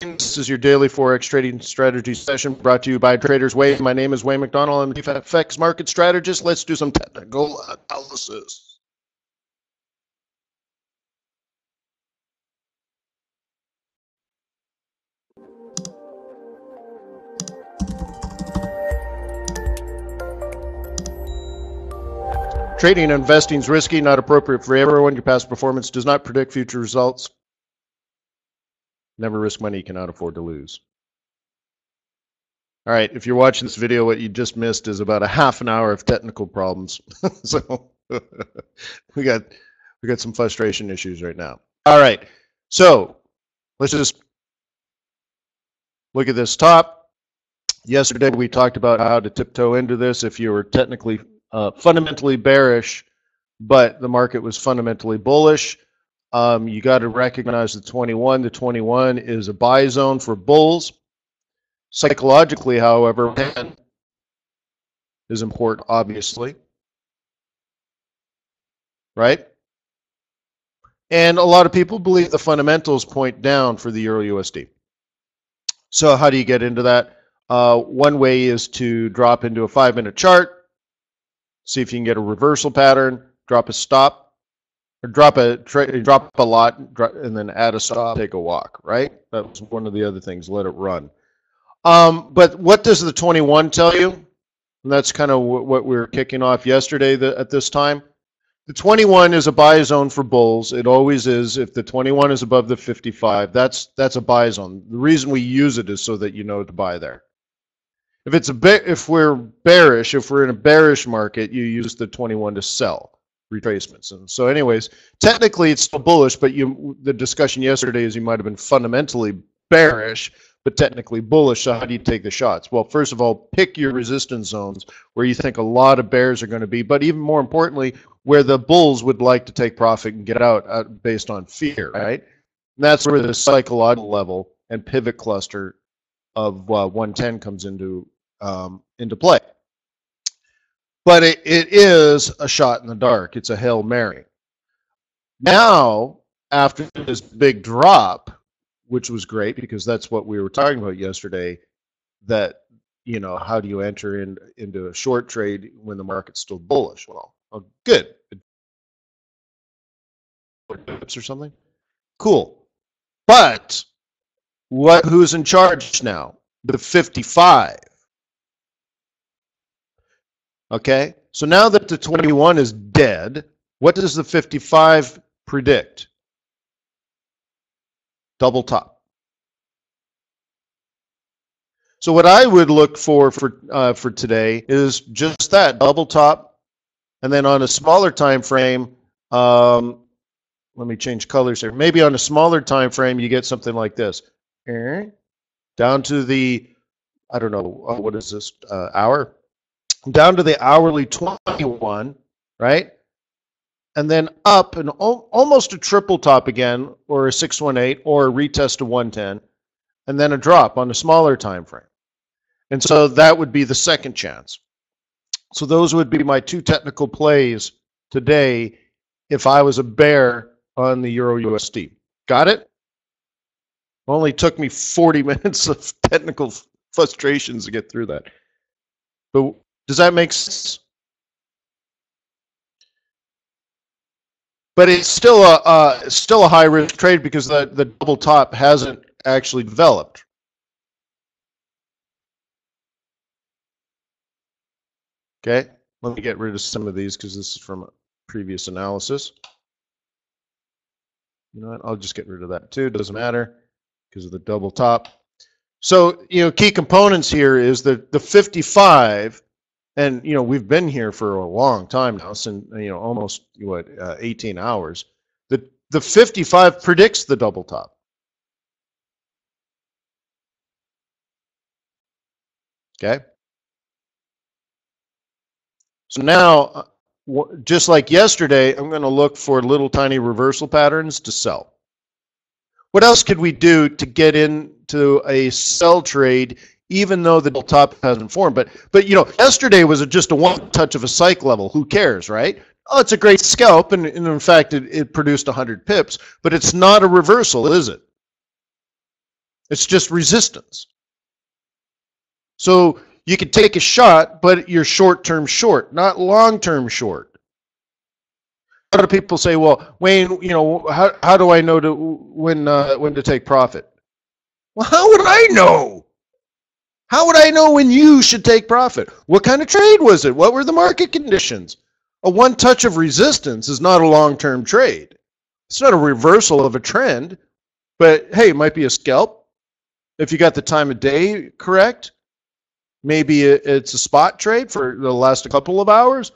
This is your daily Forex Trading Strategy Session brought to you by Traders Wave. My name is Wayne McDonald. I'm the FX Market Strategist. Let's do some technical analysis. Trading and investing is risky, not appropriate for everyone. Your past performance does not predict future results. Never risk money you cannot afford to lose. All right, if you're watching this video, what you just missed is about a half an hour of technical problems. So we got some frustration issues right now. All right, so let's just look at this top. Yesterday we talked about how to tiptoe into this if you were technically fundamentally bearish, but the market was fundamentally bullish. You got to recognize the 21. The 21 is a buy zone for bulls. Psychologically, however, 10 is important, obviously, right? And a lot of people believe the fundamentals point down for the Euro USD. So how do you get into that? One way is to drop into a 5-minute chart, see if you can get a reversal pattern, drop a stop, or drop a lot, and then add a stop, take a walk, right? That was one of the other things, let it run. But what does the 21 tell you? And that's kind of what we were kicking off yesterday at this time. The 21 is a buy zone for bulls. It always is. If the 21 is above the 55, that's a buy zone. The reason we use it is so that you know to buy there. If we're bearish, if we're in a bearish market, you use the 21 to sell retracements. And so anyways, technically it's still bullish, but the discussion yesterday is you might have been fundamentally bearish, but technically bullish. So how do you take the shots? Well, first of all, pick your resistance zones where you think a lot of bears are going to be, but even more importantly, where the bulls would like to take profit and get out based on fear, right? And that's where the psychological level and pivot cluster of 110 comes into play. But it is a shot in the dark. It's a Hail Mary. Now, after this big drop, which was great because that's what we were talking about yesterday, that, you know, how do you enter into a short trade when the market's still bullish? Well, good. Or something? Cool. But who's in charge now? The 55. Okay, so now that the 21 is dead, what does the 55 predict? Double top. So what I would look for today is just that, double top, and then on a smaller time frame, let me change colors here. Maybe on a smaller time frame, you get something like this, down to the, I don't know, what is this, hour? Down to the hourly 21, right? And then up and almost a triple top again, or a 618, or a retest to 110, and then a drop on a smaller time frame. And so that would be the second chance. So those would be my two technical plays today if I was a bear on the Euro USD. Got it? Only took me 40 minutes of technical frustrations to get through that. But does that make sense? But it's still a high risk trade because the double top hasn't actually developed. Okay, let me get rid of some of these because this is from a previous analysis. You know what? I'll just get rid of that too. It doesn't matter because of the double top. So, you know, key components here is the 55. And, you know, we've been here for a long time now, since, you know, almost, 18 hours. The 55 predicts the double top. Okay? So now, just like yesterday, I'm going to look for little tiny reversal patterns to sell. What else could we do to get into a sell trade even though the top hasn't formed? But you know, yesterday was just a one touch of a psych level. Who cares, right? Oh, it's a great scalp, and in fact, it produced 100 pips, but it's not a reversal, is it? It's just resistance. So you can take a shot, but you're short-term short, not long-term short. A lot of people say, well, Wayne, you know, how do I know when to take profit? Well, how would I know? How would I know when you should take profit? What kind of trade was it? What were the market conditions? A one touch of resistance is not a long-term trade. It's not a reversal of a trend, but hey, it might be a scalp. If you got the time of day correct, maybe it's a spot trade for the last couple of hours.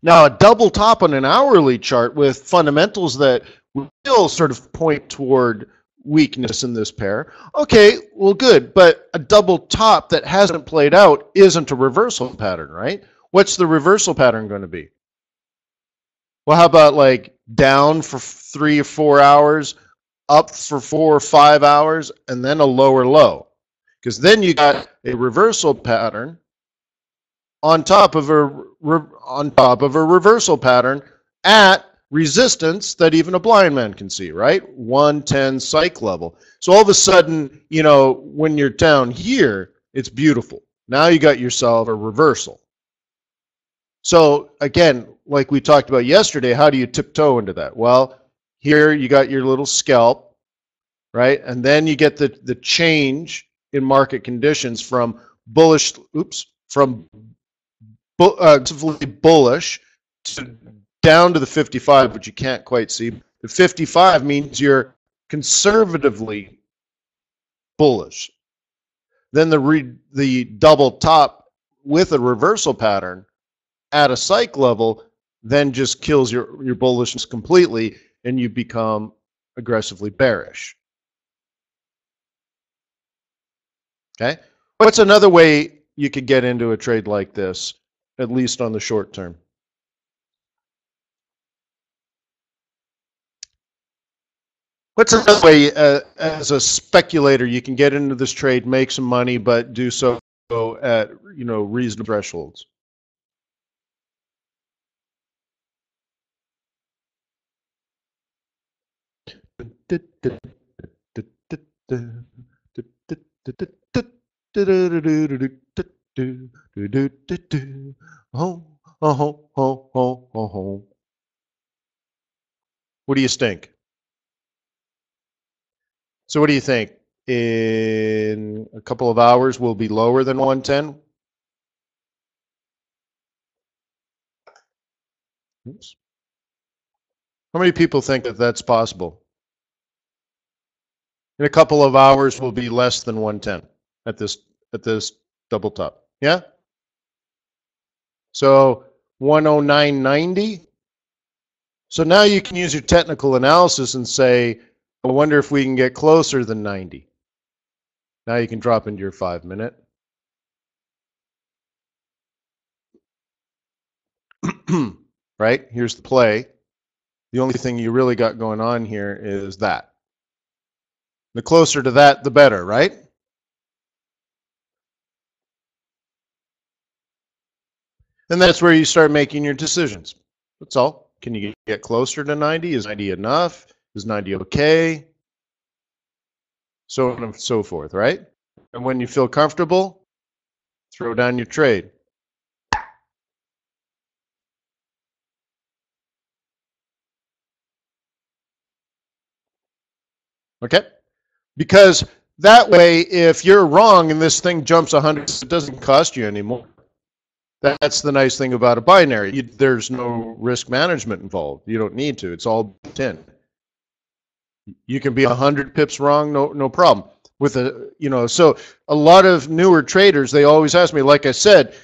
Now, a double top on an hourly chart with fundamentals that will sort of point toward weakness in this pair. Okay, well, good, but a double top that hasn't played out isn't a reversal pattern, right? What's the reversal pattern going to be? Well, how about like down for 3 or 4 hours, up for 4 or 5 hours, and then a lower low? Because then you got a reversal pattern on top of a reversal pattern at resistance that even a blind man can see, right? 110 psych level. So all of a sudden, you know, when you're down here, it's beautiful. Now you got yourself a reversal. So again, like we talked about yesterday, how do you tiptoe into that? Well, here you got your little scalp, right? And then you get the change in market conditions from bullish, from aggressively bullish to down to the 55, which you can't quite see. The 55 means you're conservatively bullish. Then the double top with a reversal pattern at a psych level then just kills your bullishness completely, and you become aggressively bearish. Okay? What's another way you could get into a trade like this, at least on the short term? What's another way, as a speculator, you can get into this trade, make some money, but do so at, you know, reasonable thresholds? What do you think? So what do you think? In a couple of hours, we'll be lower than 110? Oops. How many people think that that's possible? In a couple of hours, we'll be less than 110 at this double top. Yeah? So 109.90. So now you can use your technical analysis and say, I wonder if we can get closer than 90. Now you can drop into your 5-minute. Right? Here's the play. The only thing you really got going on here is that. The closer to that, the better, right? And that's where you start making your decisions. That's all. Can you get closer to 90? Is 90 enough? Is 90 okay? So on and so forth, right? And when you feel comfortable, throw down your trade. Okay? Because that way, if you're wrong and this thing jumps 100, it doesn't cost you anymore. That's the nice thing about a binary. There's no risk management involved. You don't need to. It's all built in. You can be 100 pips wrong, no problem. With a, you know, so a lot of newer traders, they always ask me, like I said,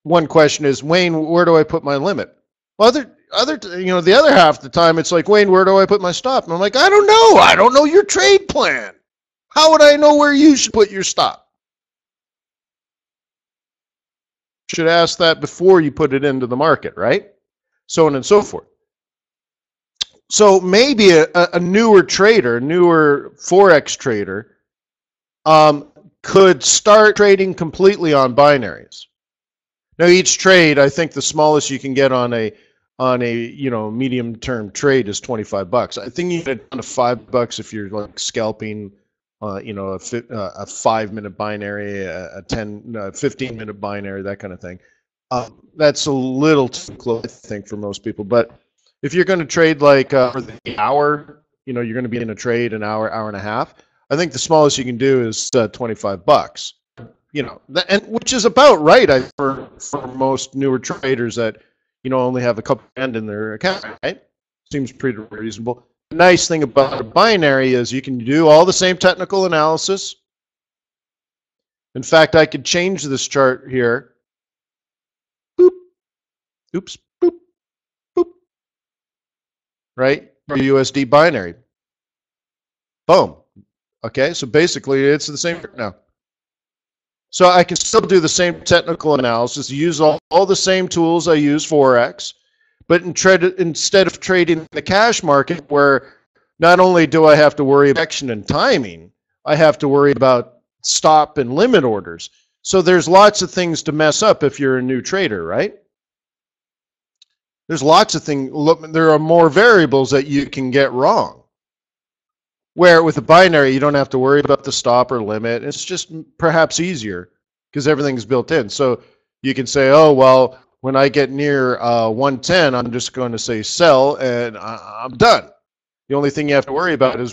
one question is, Wayne, where do I put my limit? Well, the other half of the time, it's like, Wayne, where do I put my stop? And I'm like, I don't know. I don't know your trade plan. How would I know where you should put your stop? Should ask that before you put it into the market, right? So on and so forth. So maybe a newer trader, newer Forex trader, could start trading completely on binaries. Now each trade, I think the smallest you can get on a medium term trade is $25. I think you get down to $5 if you're like scalping you know, a 5-minute binary, a 15-minute binary, that kind of thing. That's a little too close, I think, for most people. But if you're going to trade like for the hour, you know, you're going to be in a trade an hour, hour and a half. I think the smallest you can do is $25. You know, and which is about right for most newer traders that, you know, only have a couple grand in their account. Right? Seems pretty reasonable. The nice thing about a binary is you can do all the same technical analysis. In fact, I could change this chart here. Boop. Oops. Boop. Boop. Right? USD binary. Boom. Okay, so basically it's the same now. So I can still do the same technical analysis, use all the same tools I use Forex, but instead of trading the cash market, where not only do I have to worry about action and timing, I have to worry about stop and limit orders. So there's lots of things to mess up if you're a new trader, right? There's lots of things. Look, there are more variables that you can get wrong. Where with a binary, you don't have to worry about the stop or limit. It's just perhaps easier because everything's built in. So you can say, oh, well, when I get near 110, I'm just going to say sell and I'm done. The only thing you have to worry about is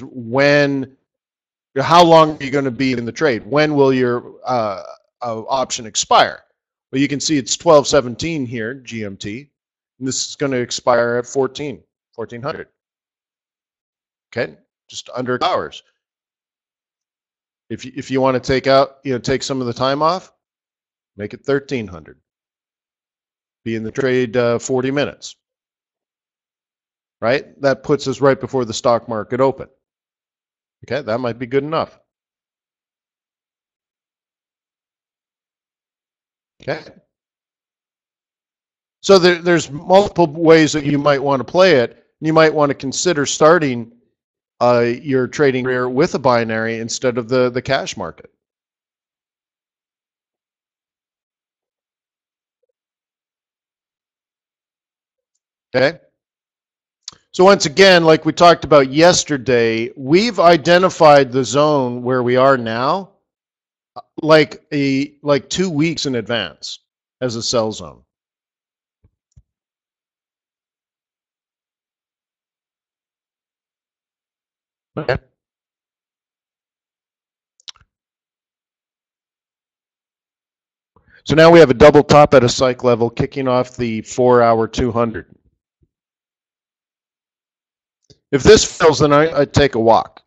how long are you going to be in the trade? When will your option expire? Well, you can see it's 12:17 here, GMT. And this is going to expire at 1400. Okay. Just under hours. If you want to take some of the time off, make it 1300. Be in the trade 40 minutes. Right? That puts us right before the stock market open. Okay, that might be good enough. Okay. So there's multiple ways that you might want to play it. You might want to consider starting your trading career with a binary instead of the cash market. Okay. So once again, like we talked about yesterday, we've identified the zone where we are now like 2 weeks in advance as a sell zone. Okay. So now we have a double top at a psych level kicking off the 4-hour 200. If this fails, then I take a walk.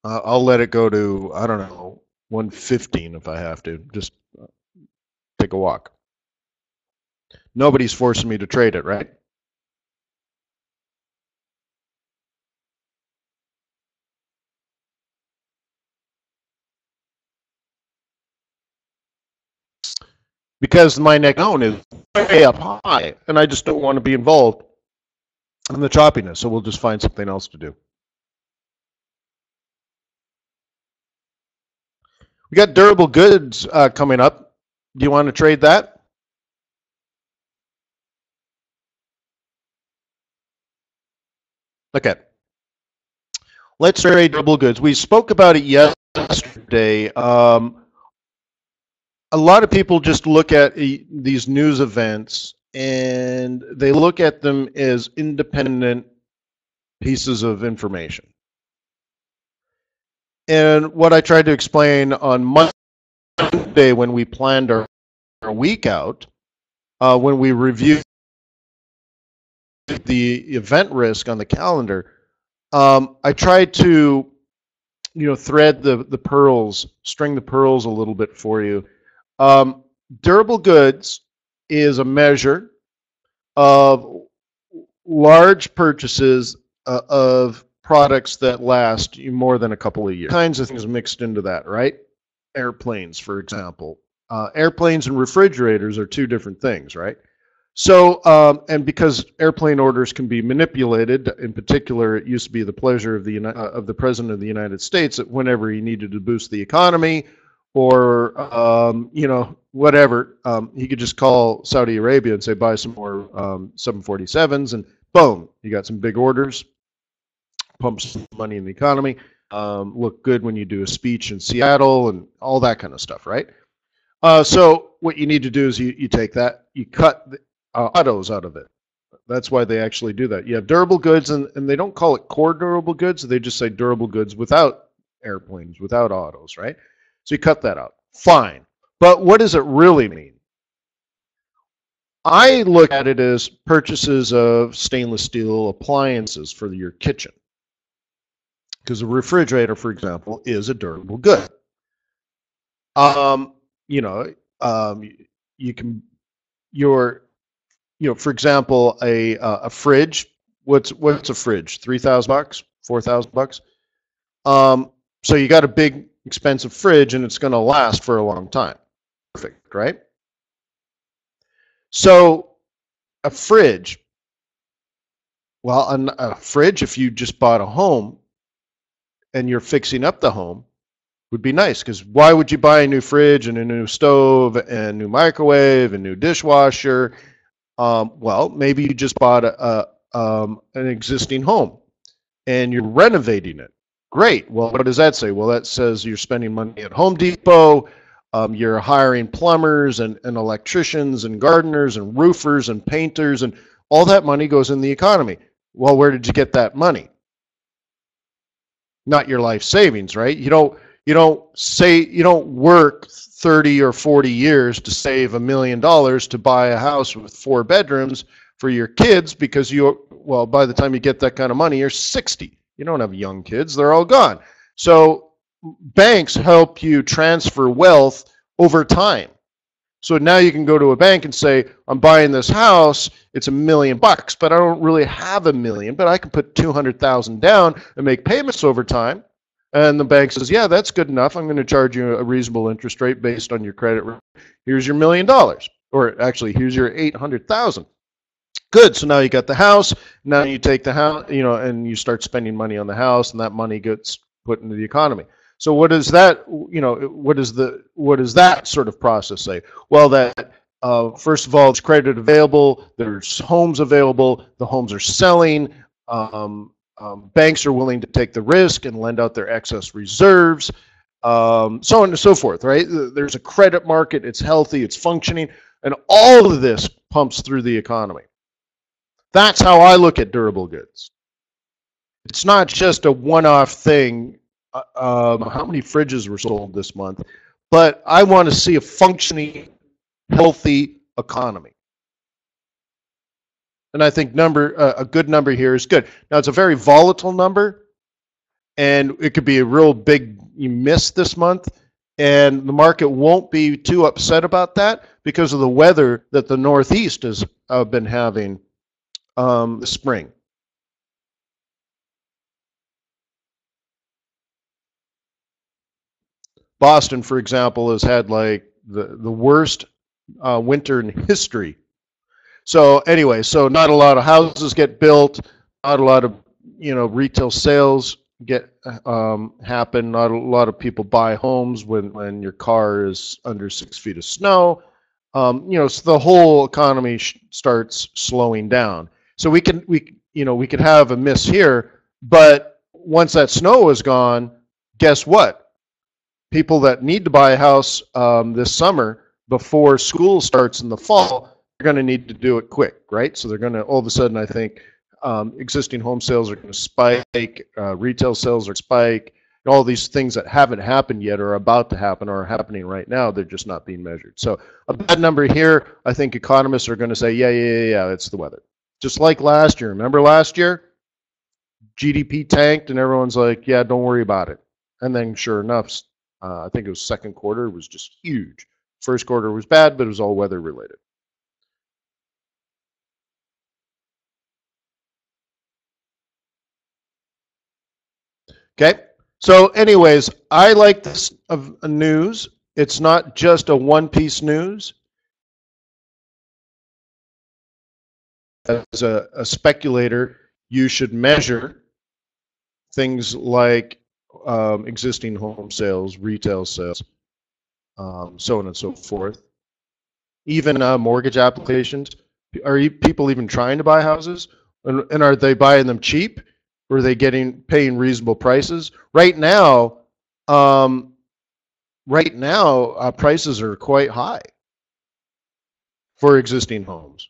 I'll let it go to, I don't know, 115 if I have to. Just take a walk. Nobody's forcing me to trade it, right? Because my neck zone is way up high, and I just don't want to be involved in the choppiness, so we'll just find something else to do. We got durable goods coming up. Do you want to trade that? Okay. Let's trade durable goods. We spoke about it yesterday. A lot of people just look at these news events and they look at them as independent pieces of information. And what I tried to explain on Monday when we planned our week out, when we reviewed the event risk on the calendar, I tried to, thread the pearls, string the pearls a little bit for you. Durable goods is a measure of large purchases of products that last you more than a couple of years. Kinds of things mixed into that, right? Airplanes, for example. Airplanes and refrigerators are two different things, right? So, and because airplane orders can be manipulated, in particular, it used to be the pleasure of the President of the United States that whenever he needed to boost the economy, or whatever, he could just call Saudi Arabia and say, buy some more 747s, and boom, you got some big orders. pumps money in the economy, look good when you do a speech in Seattle and all that kind of stuff, right? So what you need to do is you take that, you cut the, autos out of it. That's why they actually do that. You have durable goods, and they don't call it core durable goods. They just say durable goods without airplanes, without autos, right? So you cut that out. Fine. But what does it really mean? I look at it as purchases of stainless steel appliances for your kitchen. Because a refrigerator, for example, is a durable good. You know, you can, for example, a fridge. What's a fridge? $3,000, $4,000. So you got a big expensive fridge, and it's going to last for a long time. Perfect, right? So a fridge. Well, a fridge, if you just bought a home and you're fixing up the home, would be nice, because why would you buy a new fridge and a new stove and new microwave and new dishwasher? Well, maybe you just bought an existing home and you're renovating it. Great. Well, what does that say? Well, that says you're spending money at Home Depot. You're hiring plumbers and electricians and gardeners and roofers and painters, and all that money goes in the economy. Well, where did you get that money? Not your life savings, right? You don't work 30 or 40 years to save $1 million to buy a house with 4 bedrooms for your kids, because by the time you get that kind of money, you're 60. You don't have young kids, they're all gone. So banks help you transfer wealth over time. So now you can go to a bank and say, I'm buying this house, it's $1 million, but I don't really have $1 million, but I can put 200,000 down and make payments over time. And the bank says, yeah, that's good enough. I'm going to charge you a reasonable interest rate based on your credit. Here's your $1 million, or actually, here's your 800,000. Good. So now you got the house. Now you take the house, and you start spending money on the house, and that money gets put into the economy. So what does that, what does that sort of process say? Well, that first of all, there's credit available. There's homes available. The homes are selling. Banks are willing to take the risk and lend out their excess reserves, so on and so forth, right? There's a credit market. It's healthy. It's functioning. And all of this pumps through the economy. That's how I look at durable goods. It's not just a one-off thing. How many fridges were sold this month? But I want to see a functioning, healthy economy. And I think a good number here is good. Now, it's a very volatile number, and it could be a real big miss this month, and the market won't be too upset about that because of the weather that the Northeast has been having this spring. Boston, for example, has had like the worst winter in history. So anyway, so not a lot of houses get built, not a lot of retail sales get happen, not a lot of people buy homes when your car is under 6 feet of snow. So the whole economy starts slowing down. So we could have a miss here, but once that snow is gone, guess what? People that need to buy a house this summer before school starts in the fall, they're going to need to do it quick, right? So they're going to, all of a sudden, I think existing home sales are going to spike, retail sales are spike, all these things that haven't happened yet are about to happen or are happening right now. They're just not being measured. So a bad number here, I think economists are going to say, yeah, it's the weather. Just like last year. Remember last year? GDP tanked and everyone's like, yeah, don't worry about it. And then sure enough, I think it was second quarter was just huge. First quarter was bad, but it was all weather related. Okay. So anyways, I like this of news. It's not just a one-piece news. As a speculator, you should measure things like existing home sales, retail sales, so on and so forth. Even mortgage applications. Are people even trying to buy houses? And are they buying them cheap? Were they paying reasonable prices? Right now, prices are quite high for existing homes.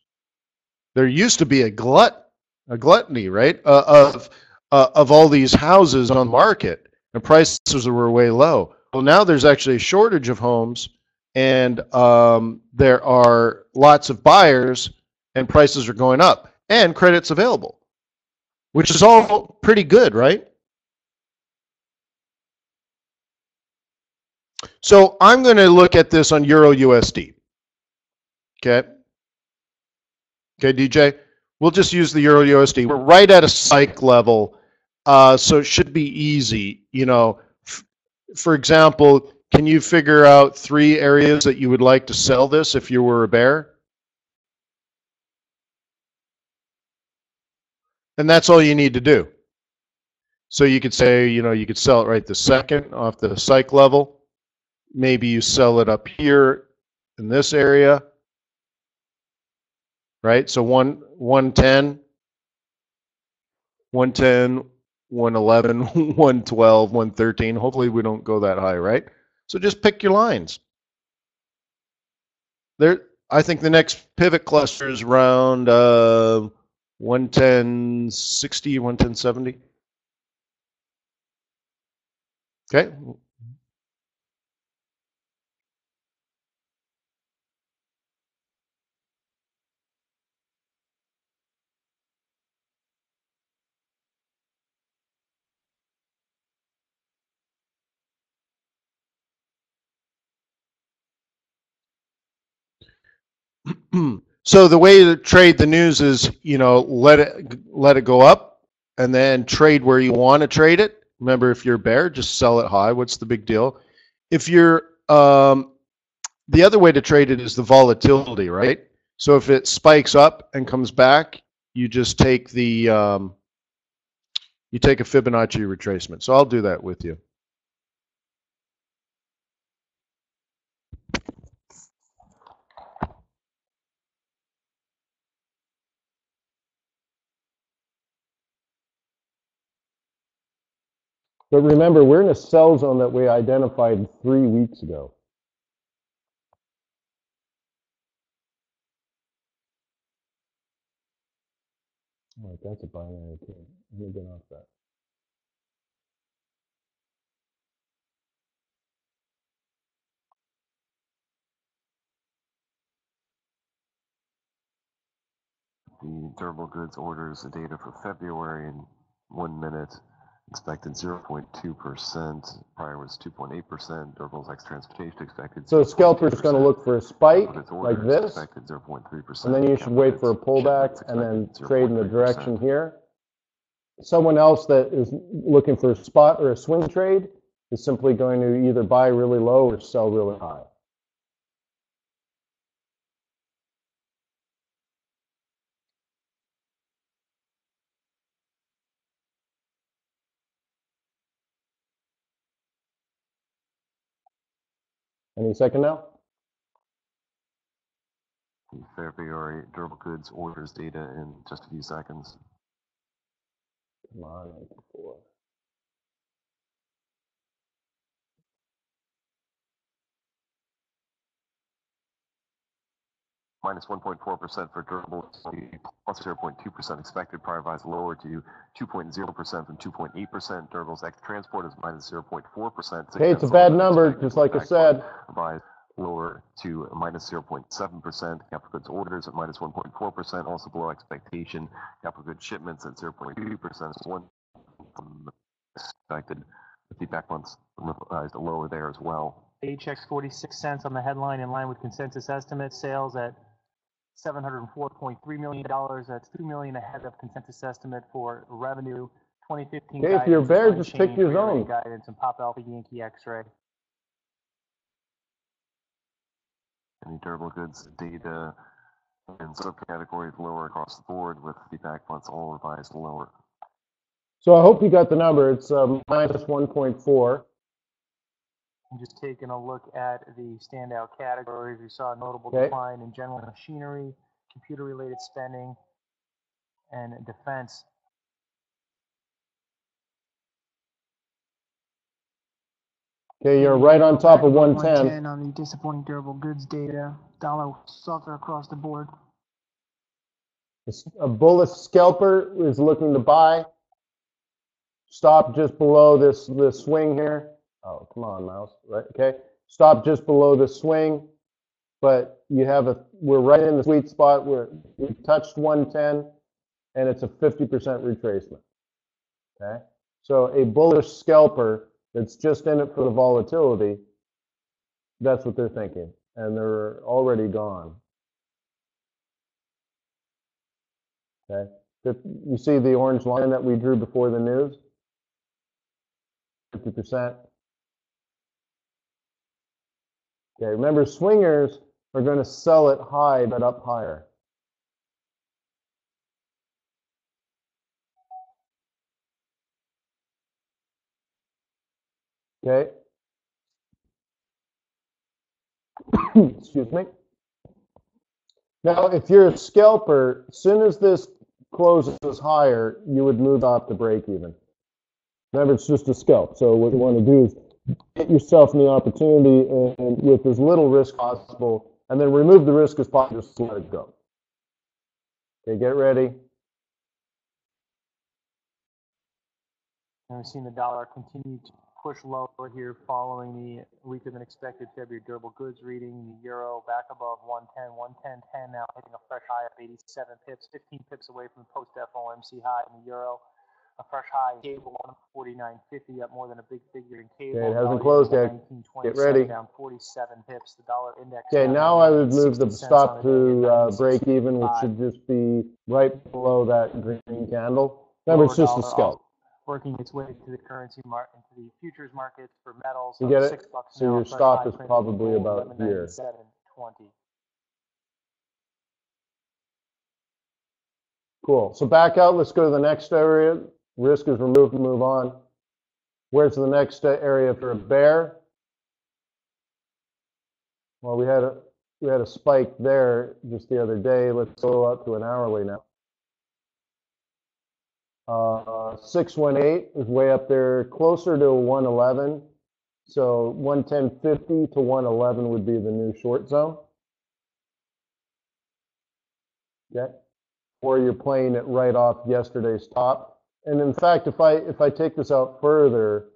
There used to be a gluttony, right, of all these houses on the market, and prices were way low. Well, now there's actually a shortage of homes, and there are lots of buyers, and prices are going up, and credit's available, which is all pretty good, right? So I'm going to look at this on Euro USD. Okay. Okay, DJ. We'll just use the Euro USD. We're right at a psych level, so it should be easy. You know, for example, can you figure out 3 areas that you would like to sell this if you were a bear? And that's all you need to do. So you could say, you know, you could sell it right this second off the psych level. Maybe you sell it up here in this area, right? So 110, 111, 112, 113. Hopefully we don't go that high, right? So just pick your lines. There, I think the next pivot cluster is around 110.60, 110.70. Okay. So the way to trade the news is, you know, let it go up, and then trade where you want to trade it. Remember, if you're a bear, just sell it high. What's the big deal? If you're the other way to trade it is the volatility, right? So if it spikes up and comes back, you just take the you take a Fibonacci retracement. So I'll do that with you. But remember, we're in a sell zone that we identified 3 weeks ago. All right, that's a binary too. Let me get off that. The durable goods orders the data for February in 1 minute. Expected 0.2%. Prior was 2.8%. Durables ex transportation expected. So scalper's going to look for a spike like this, expected 0.3%. And then you should wait for a pullback and then trade in the direction here. Someone else that is looking for a spot or a swing trade is simply going to either buy really low or sell really high. Any second now? The February durable goods orders data in just a few seconds. Come on, 94. Minus 1.4% for durable, plus 0.2% expected. Prior rise lower to 2.0% from 2.8%. Durables ex transport is minus 0.4%. Okay, it's a bad number, just like I said. Rise lower to minus 0.7%. Capital goods orders at minus 1.4%, also below expectation. Capital goods shipments at 0.2%. One expected. The feedback months revised lower there as well. Checks 46 cents on the headline, in line with consensus estimates. Sales at $704.3 million. That's $2 million ahead of consensus estimate for revenue. 2015 okay, if you're a bear, just pick your zone. Guidance and Pop Alpha Yankee X-ray. Any durable goods data and subcategories lower across the board, with feedback months all revised lower. So I hope you got the number. It's minus 1.4. I'm just taking a look at the standout categories. We saw a notable decline in general machinery, computer-related spending, and defense. Okay, you're right on top of 110. On the disappointing durable goods data. Dollar softer across the board. A bullish scalper is looking to buy. Stop just below this swing here. Oh, come on, mouse. Right, okay. Stop just below the swing, but we're right in the sweet spot where we touched 110, and it's a 50% retracement. Okay, so a bullish scalper that's just in it for the volatility, that's what they're thinking, and they're already gone. Okay, you see the orange line that we drew before the news? 50%. Okay, remember, swingers are going to sell it high but up higher. Okay. Excuse me. Now, if you're a scalper, as soon as this closes higher, you would move off the break even. Remember, it's just a scalp. So what you want to do is get yourself in the opportunity and with as little risk possible, and then remove the risk as possible, just let it go. Okay, get ready. And we've seen the dollar continue to push lower here following the weaker than expected February durable goods reading. The euro back above 110, 110.10 now hitting a fresh high of 87 pips, 15 pips away from the post FOMC high in the euro. A fresh high in cable 149.50 up more than a big figure in cable. Okay, it hasn't closed yet. Get ready. Down 47 pips. The dollar index. Okay, now I would move the stop to break even, which should just be right below that green candle. Remember, it's just a scalp. Working its way to the currency market, into the futures markets for metals. You get it? $6 So your stop is probably about here. 11.9720. Cool. So back out. Let's go to the next area. Risk is removed. Move on. Where's the next area for a bear? Well, we had a spike there just the other day. Let's go up to an hourly now. 618 is way up there, closer to 111. So 110.50 to 111 would be the new short zone. Okay. Or you're playing it right off yesterday's top. And in fact, if I take this out further,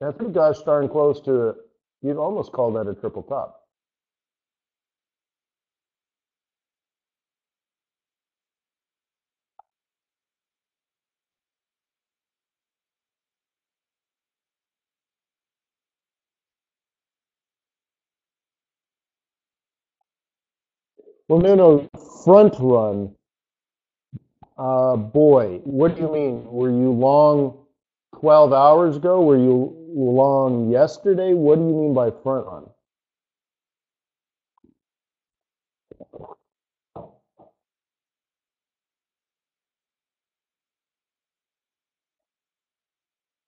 that's pretty gosh darn close to it. You'd almost call that a triple top. Well, no, front run. Boy, what do you mean? Were you long 12 hours ago? Were you long yesterday? What do you mean by front run?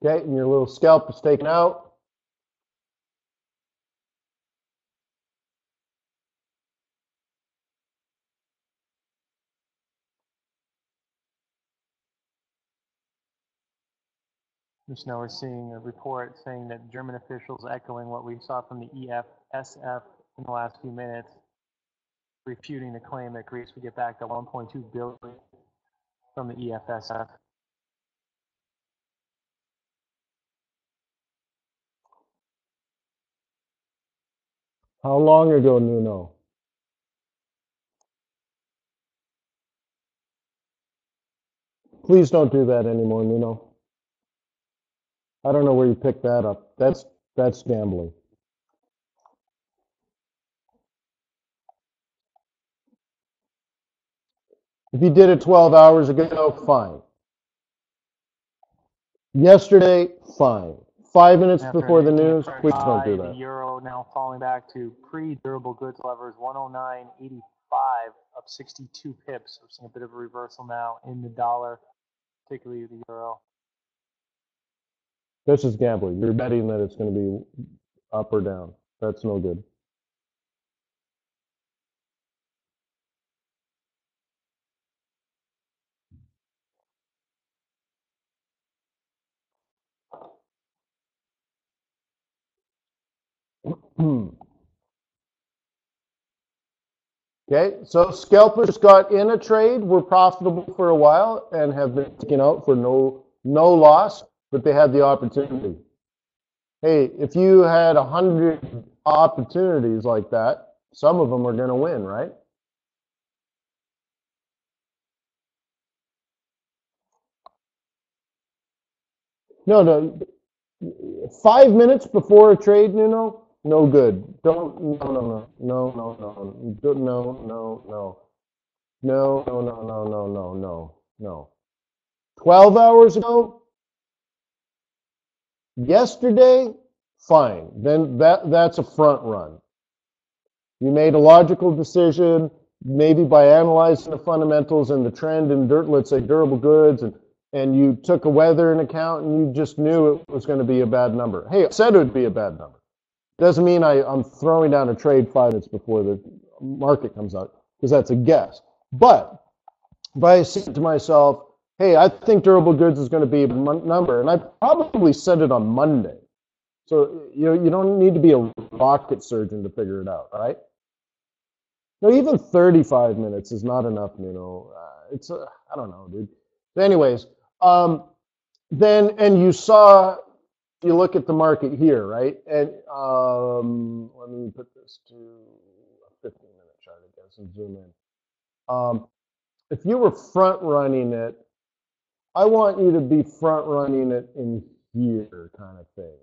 Okay, and your little scalp is taken out. Just now we're seeing a report saying that German officials echoing what we saw from the EFSF in the last few minutes, refuting the claim that Greece would get back to 1.2 billion from the EFSF. How long ago, Nuno? Please don't do that anymore, Nuno. I don't know where you picked that up. That's gambling. If you did it 12 hours ago, fine. Yesterday, fine. 5 minutes before the news, please don't do that. The euro now falling back to pre-durable goods levers 109.85, up 62 pips. We're seeing a bit of a reversal now in the dollar, particularly the euro. This is gambling. You're betting that it's going to be up or down. That's no good. Okay, so scalpers got in a trade, were profitable for a while, and have been taken out for no loss, but they had the opportunity. Hey, if you had 100 opportunities like that, some of them are going to win, right? No, 5 minutes before a trade, no good. Don't, no. 12 hours ago, yesterday, fine. Then that's a front run. You made a logical decision, maybe by analyzing the fundamentals and the trend in let's say durable goods, and you took a weather into account, and you just knew it was going to be a bad number. Hey, I said it would be a bad number. Doesn't mean I'm throwing down a trade 5 minutes before the market comes out, because that's a guess. But if I said to myself, hey, I think durable goods is going to be a number, and I probably said it on Monday. So you don't need to be a rocket surgeon to figure it out, right? No, even 35 minutes is not enough, it's I don't know, dude. But anyways, then, and you saw, you look at the market here, right? And let me put this to a 15-minute chart, I guess, and zoom in. If you were front running it, I want you to be front running it in here kind of thing.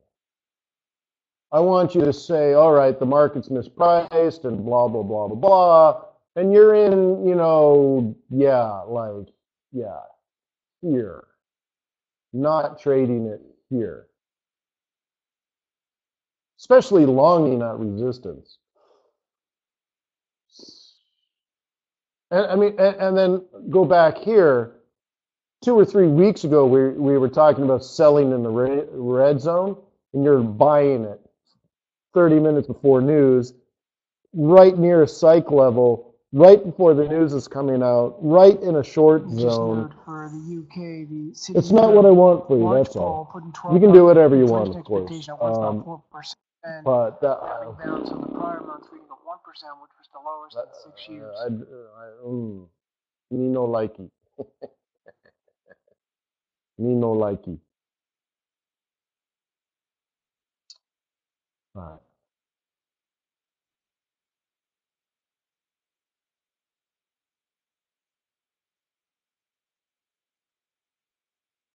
I want you to say, all right, the market's mispriced and blah, blah, blah, blah, blah. And you're in, here, not trading it here. Especially longing at resistance. And then go back here. 2 or 3 weeks ago, we were talking about selling in the red zone, and you're buying it 30 minutes before news, right near a psych level, right before the news is coming out, right in a short zone. For the UK, the it's not what I want for you, that's all. You can do whatever you want, of course. But that, balance on the prior month reading of 1%, which was the lowest in 6 years. Me no likey. Me no likey. All right.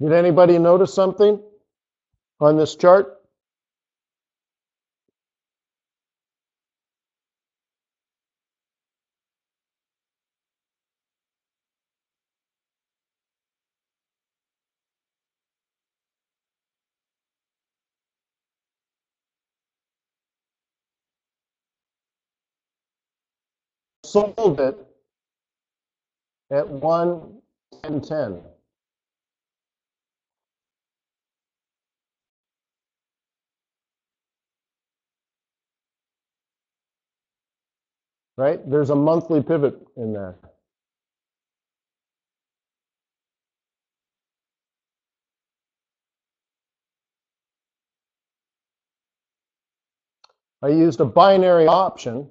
Did anybody notice something on this chart? Sold it at 110.10. Right? There's a monthly pivot in there. I used a binary option.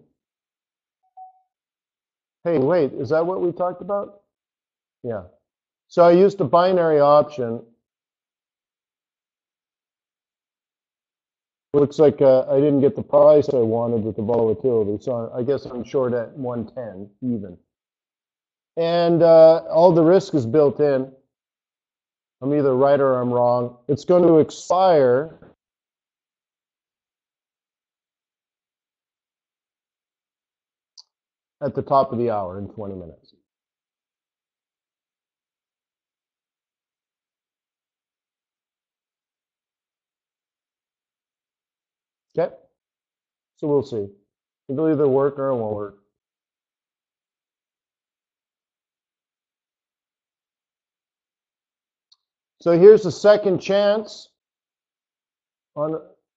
Hey, wait, is that what we talked about? Yeah. So I used a binary option. Looks like I didn't get the price I wanted with the volatility, so I guess I'm short at 110 even. And all the risk is built in. I'm either right or I'm wrong. It's going to expire at the top of the hour in 20 minutes. Okay? So we'll see. It'll either work or it won't work. So here's the second chance.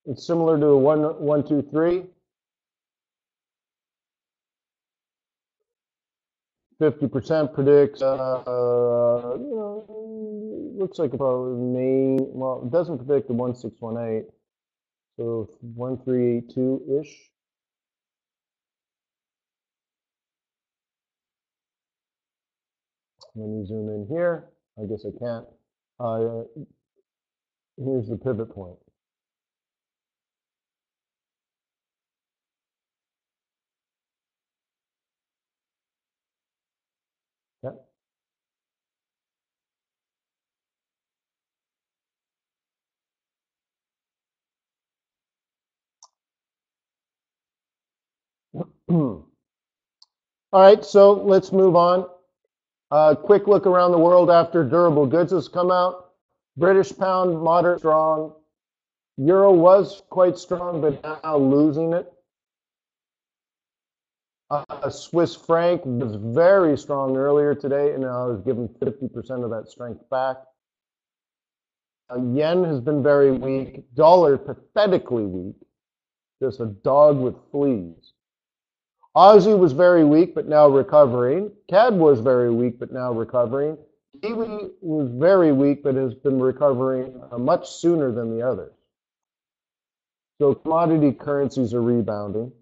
It's similar to a 1, 2, 3. 50% predicts, looks like about May. Well, it doesn't predict the 1618. So 1382-ish. Let me zoom in here. I guess I can't. Here's the pivot point. Yep. All right, so let's move on. Quick look around the world after durable goods has come out. British pound, moderate strong. Euro was quite strong, but now losing it. Swiss franc was very strong earlier today, and now has given 50% of that strength back. Yen has been very weak. Dollar pathetically weak. Just a dog with fleas. Aussie was very weak, but now recovering. CAD was very weak, but now recovering. Kiwi was very weak, but has been recovering much sooner than the others. So commodity currencies are rebounding.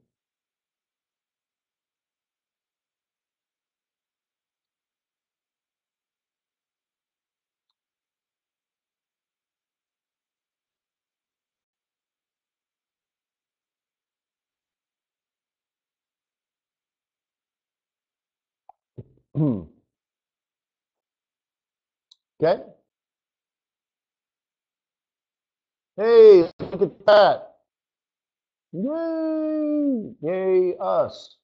Okay. Hey, look at that. Yay! Yay, us.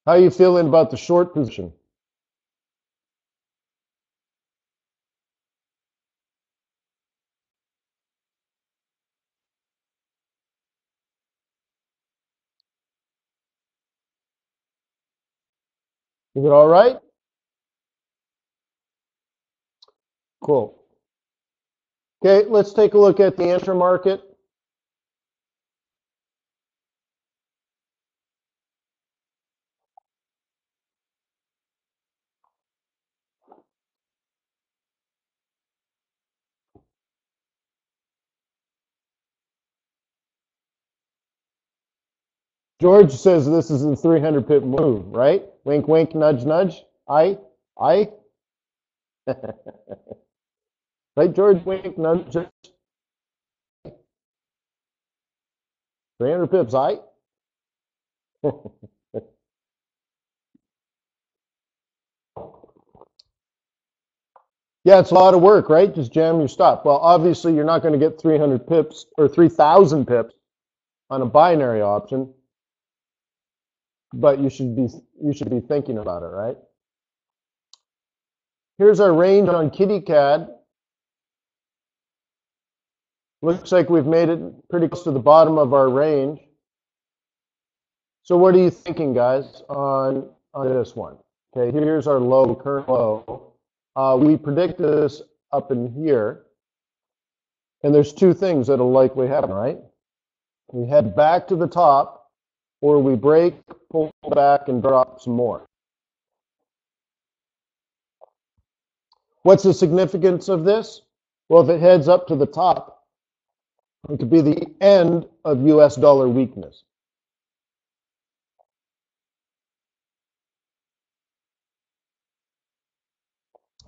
How are you feeling about the short position? Is it all right? Cool. Okay, let's take a look at the intermarket. George says this is a 300 pip move, right? Wink, wink, nudge, nudge. Aye. Right, George? Wink, nudge. 300 pips, aye. Yeah, it's a lot of work, right? Just jam your stop. Well, obviously, you're not going to get 300 pips or 3,000 pips on a binary option, but you should be thinking about it, right? Here's our range on KittyCAD. Looks like we've made it pretty close to the bottom of our range. So what are you thinking, guys, on this one? Okay, here's our low, current low. We predicted this up in here, and there's two things that'll likely happen, right? We head back to the top, or we break, pull back, and drop some more. What's the significance of this? Well, if it heads up to the top, it could be the end of US dollar weakness.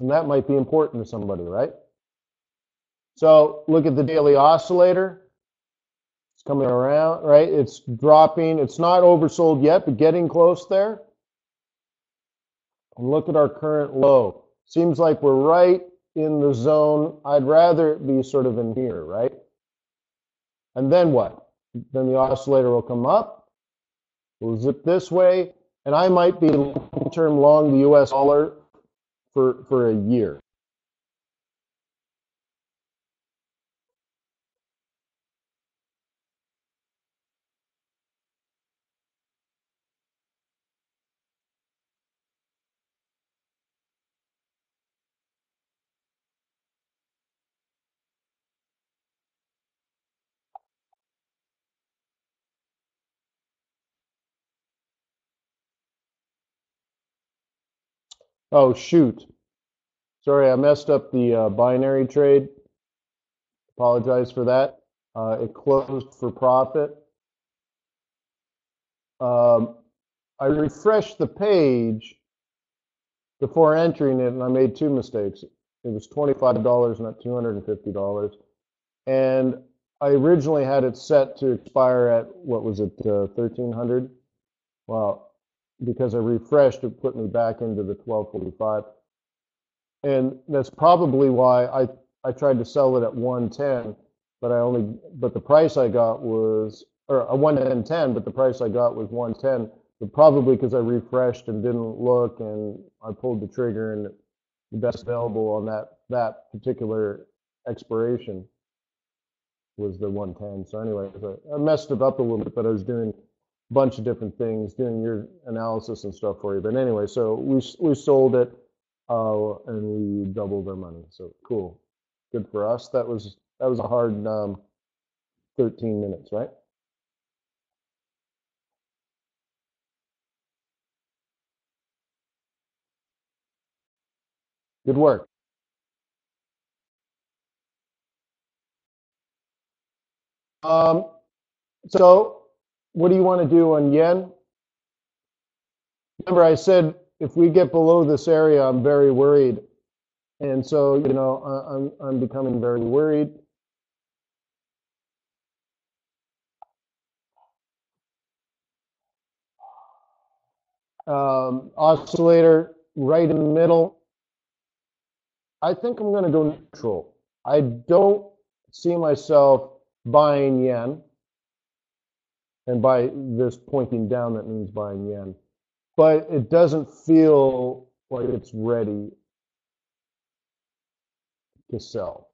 And that might be important to somebody, right? So look at the daily oscillator. It's coming around, right? It's dropping. It's not oversold yet, but getting close there. And look at our current low. Seems like we're right in the zone. I'd rather it be sort of in here, right? And then what? Then the oscillator will come up. We'll zip this way. And I might be long-term long the US dollar for a year. Oh, shoot. Sorry, I messed up the binary trade. Apologize for that. It closed for profit. I refreshed the page before entering it, and I made two mistakes. It was $25, not $250. And I originally had it set to expire at, what was it, 1300? Well, because I refreshed, it put me back into the 1245. And that's probably why I tried to sell it at 110, but the price I got was, or a 110, but the price I got was 110. But probably because I refreshed and didn't look, and I pulled the trigger, and the best available on that particular expiration was the 110. So anyway, I messed it up a little bit, but I was doing a bunch of different things, doing your analysis and stuff for you. But anyway, so we sold it, and we doubled our money. So cool, good for us. That was a hard 13 minutes, right? Good work. So what do you want to do on yen? Remember, I said if we get below this area, I'm very worried, and so I'm becoming very worried. Oscillator right in the middle. I think I'm going to go neutral. I don't see myself buying yen, and by this pointing down, that means buying yen. But it doesn't feel like it's ready to sell,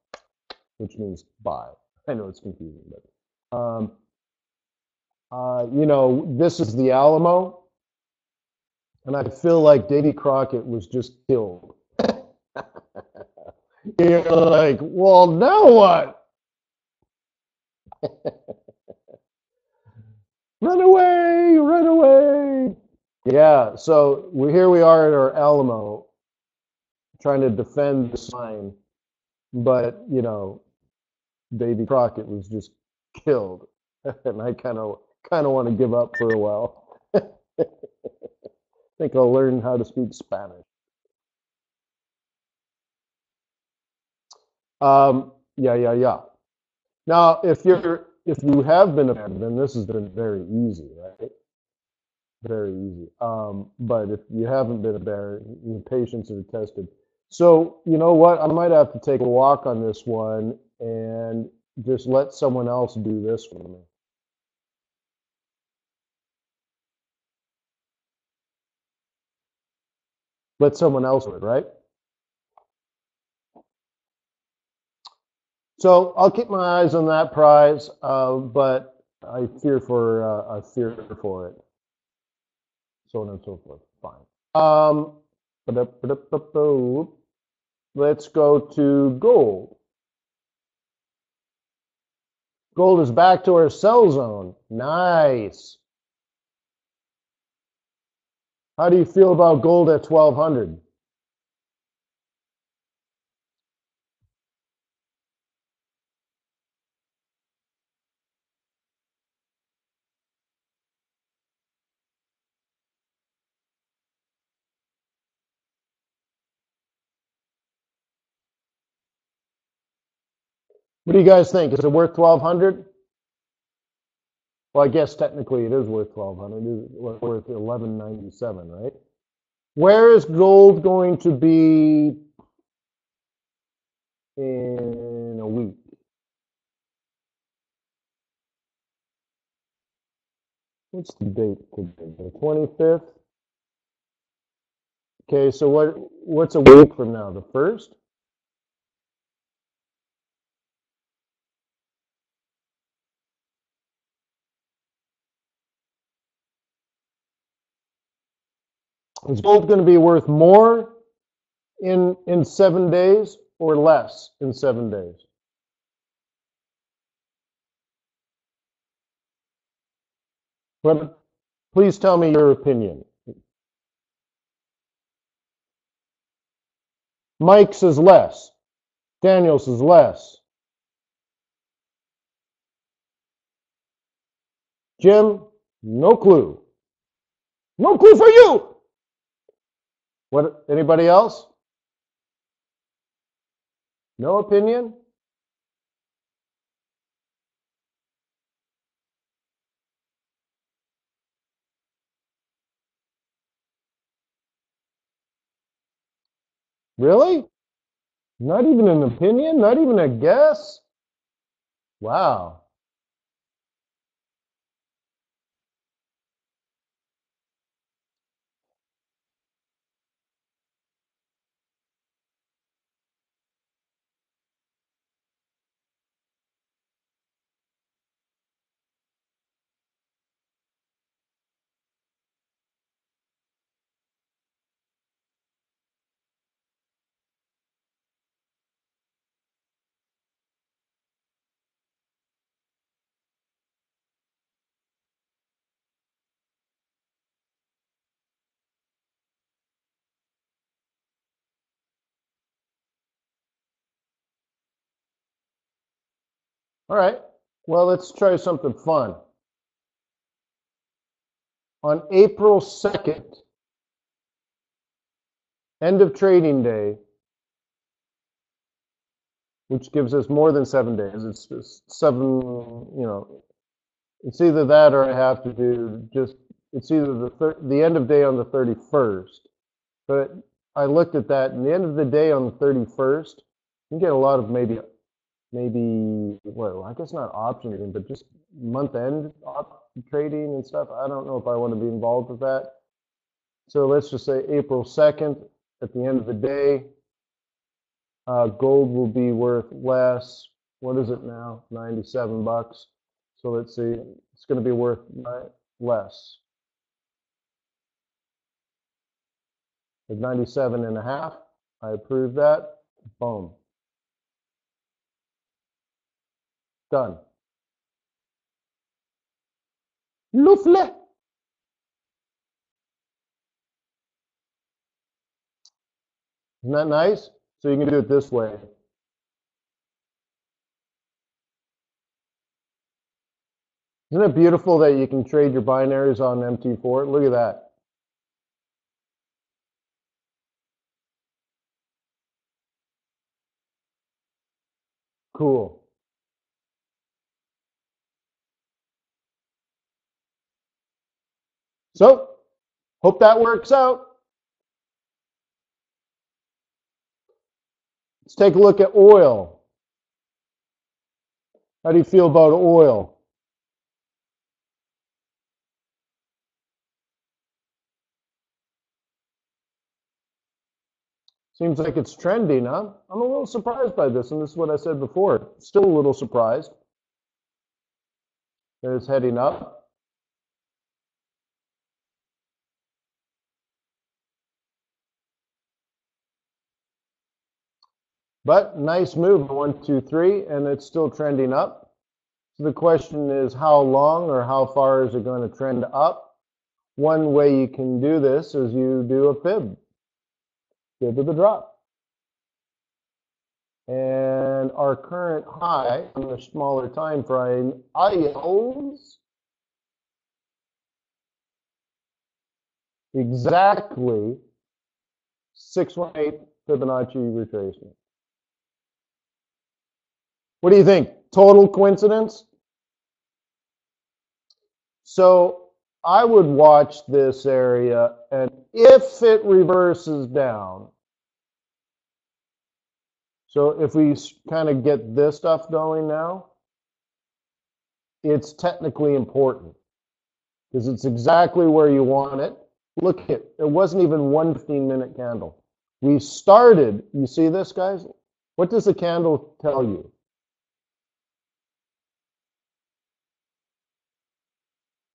which means buy. I know it's confusing, but this is the Alamo, and I feel like Davy Crockett was just killed. You're like, well, now what? Run away, run away. Yeah, so here we are at our Alamo trying to defend the sign, but, Davy Crockett was just killed. And I kind of want to give up for a while. I think I'll learn how to speak Spanish. Yeah. Now, if you have been a bear, then this has been very easy, right? Very easy. But if you haven't been a bear, your patience are tested. So you know what? I might have to take a walk on this one and just let someone else do this for me. Let someone else do it, right? So I'll keep my eyes on that prize, but I fear for it, so on and so forth. Fine. Let's go to gold. Gold is back to our sell zone. Nice. How do you feel about gold at 1200? What do you guys think? Is it worth 1200? Well, I guess technically it is worth 1200. It's worth 1197, right? Where is gold going to be in a week? What's the date today? The 25th? Okay, so what's a week from now? The 1st? Is gold going to be worth more in 7 days or less in 7 days? Well, please tell me your opinion. Mike says less. Daniel says less. Jim, no clue. No clue for you. What? Anybody else? No opinion? Really? Not even an opinion? Not even a guess? Wow. All right. Well, let's try something fun. On April 2nd, end of trading day, which gives us more than 7 days. It's just 7, it's either that or I have to do just, it's either the end of day on the 31st. But I looked at that, and the end of the day on the 31st, you get a lot of maybe, well, I guess not option trading, but just month-end trading and stuff. I don't know if I want to be involved with that. So let's just say April 2nd, at the end of the day, gold will be worth less. What is it now? 97 bucks. So let's see, it's going to be worth less. At 97 and a half, I approve that. Boom. Done. Lovely. Isn't that nice? So you can do it this way. Isn't it beautiful that you can trade your binaries on MT4? Look at that. Cool. So, hope that works out. Let's take a look at oil. How do you feel about oil? Seems like it's trending, huh? I'm a little surprised by this, and this is what I said before. Still a little surprised that it's heading up. But nice move, 1, 2, 3, and it's still trending up. So the question is, how long or how far is it going to trend up? One way you can do this is you do a fib of the drop. And our current high on the smaller time frame IOs exactly 618 Fibonacci retracement. What do you think? Total coincidence? So I would watch this area, and if it reverses down, so if we kind of get this stuff going now, it's technically important because it's exactly where you want it. Look at it. It wasn't even one 15-minute candle. We started, you see this, guys? What does the candle tell you?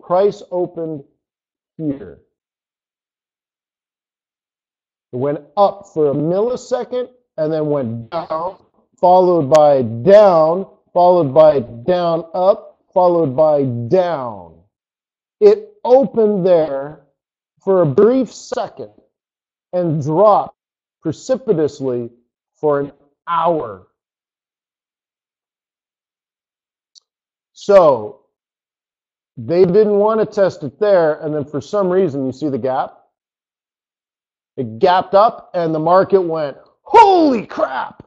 Price opened here. It went up for a millisecond and then went down, followed by down, followed by down, up, followed by down. It opened there for a brief second and dropped precipitously for an hour. So they didn't want to test it there, and then for some reason, you see the gap? It gapped up and the market went, holy crap!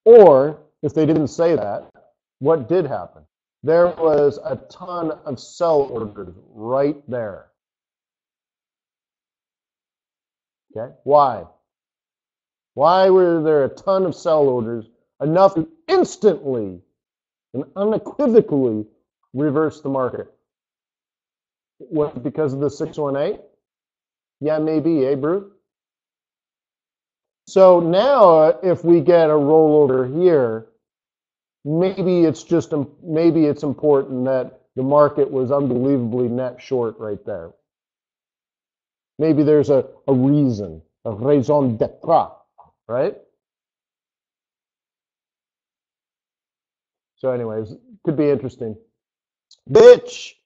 Or, if they didn't say that, what did happen? There was a ton of sell orders right there. Okay, why? Why were there a ton of sell orders, enough to instantly and unequivocally reverse the market? Was it because of the 618? Yeah, maybe, eh, Bruce? So now, if we get a rollover here, maybe it's important that the market was unbelievably net short right there. Maybe there's a reason, a raison d'etre, right? So anyways, could be interesting. Which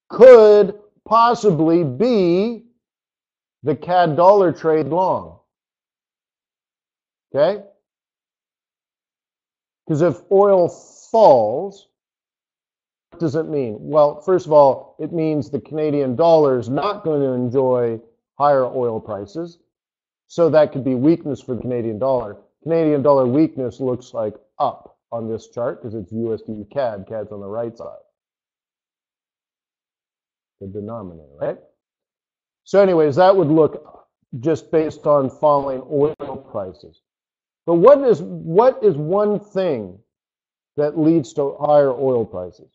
could possibly be the CAD dollar trade long. Okay? Because if oil falls, what does it mean? Well, first of all, it means the Canadian dollar is not going to enjoy higher oil prices. So that could be weakness for the Canadian dollar. Canadian dollar weakness looks like up on this chart because it's USD CAD. CAD's on the right side. The denominator, right? So anyways, that would look just based on falling oil prices. But what is one thing that leads to higher oil prices?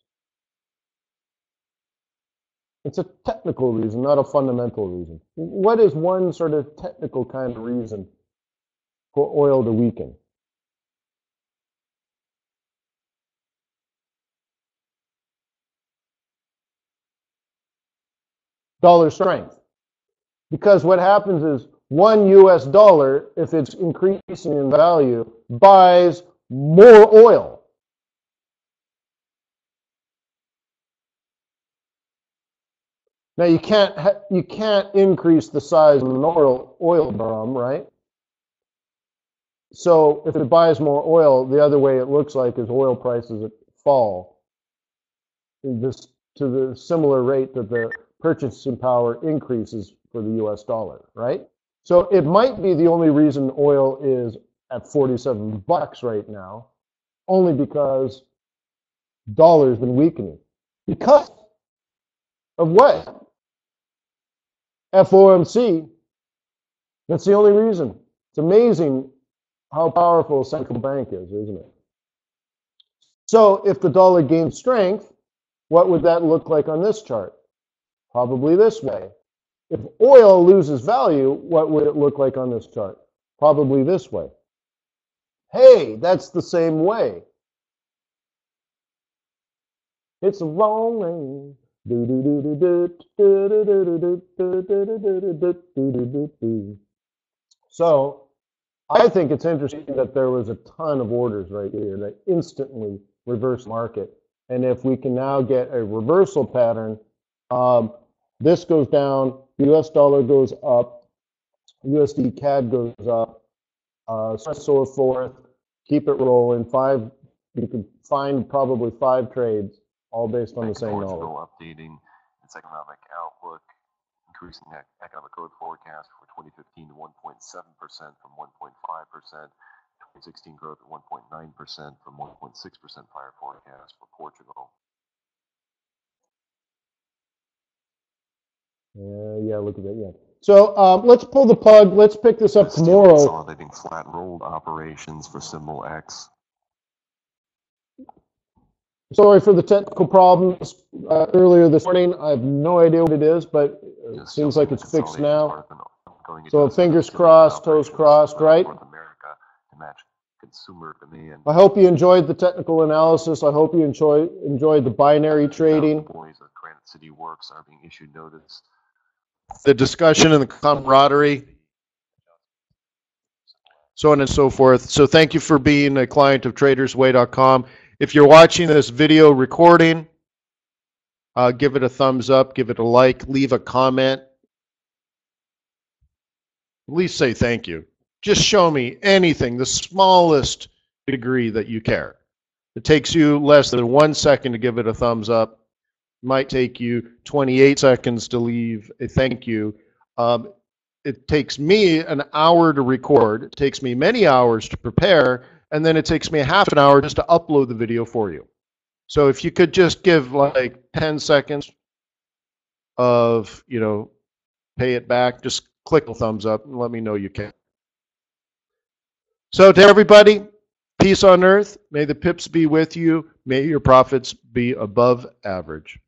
It's a technical reason, not a fundamental reason. What is one sort of technical kind of reason for oil to weaken? Dollar strength. Because what happens is one US dollar, if it's increasing in value, buys more oil. Now you can't increase the size of an oil drum, right? So if it buys more oil, the other way it looks like is oil prices fall to the similar rate that the purchasing power increases for the US dollar, right? So it might be the only reason oil is at 47 bucks right now, only because dollar's been weakening. Because of what? FOMC. That's the only reason. It's amazing how powerful a central bank is, isn't it? So if the dollar gains strength, what would that look like on this chart? Probably this way. If oil loses value, what would it look like on this chart? Probably this way. Hey, that's the same way. It's the wrong way. So I think it's interesting that there was a ton of orders right here that instantly reversed market. And if we can now get a reversal pattern, this goes down, US dollar goes up, USD CAD goes up, so forth. Keep it rolling. You could find probably 5 trades, all based on the same knowledge. Updating its economic outlook, increasing economic growth forecast for 2015 to 1.7% from 1.5%. 2016 growth at 1.9% from 1.6% prior forecast for Portugal. Yeah, look at that. Yeah. So let's pull the plug. Let's pick this up tomorrow. Consolidating flat rolled operations for symbol X. Sorry for the technical problems earlier this morning. I have no idea what it is, but it seems like it's fixed now. So fingers crossed, toes crossed, right? North America to match consumer demand. I hope you enjoyed the technical analysis. I hope you enjoyed the binary trading. Employees of Granite City Works are being issued notice. The discussion and the camaraderie, so on and so forth. So thank you for being a client of TradersWay.com. If you're watching this video recording, give it a thumbs up, give it a like, leave a comment. At least say thank you. Just show me anything, the smallest degree that you care. It takes you less than 1 second to give it a thumbs up. It might take you 28 seconds to leave a thank you. It takes me an hour to record. It takes me many hours to prepare. And then it takes me half an hour just to upload the video for you. So if you could just give like 10 seconds of, pay it back, just click a thumbs up and let me know you can. So to everybody, peace on earth. May the pips be with you. May your profits be above average.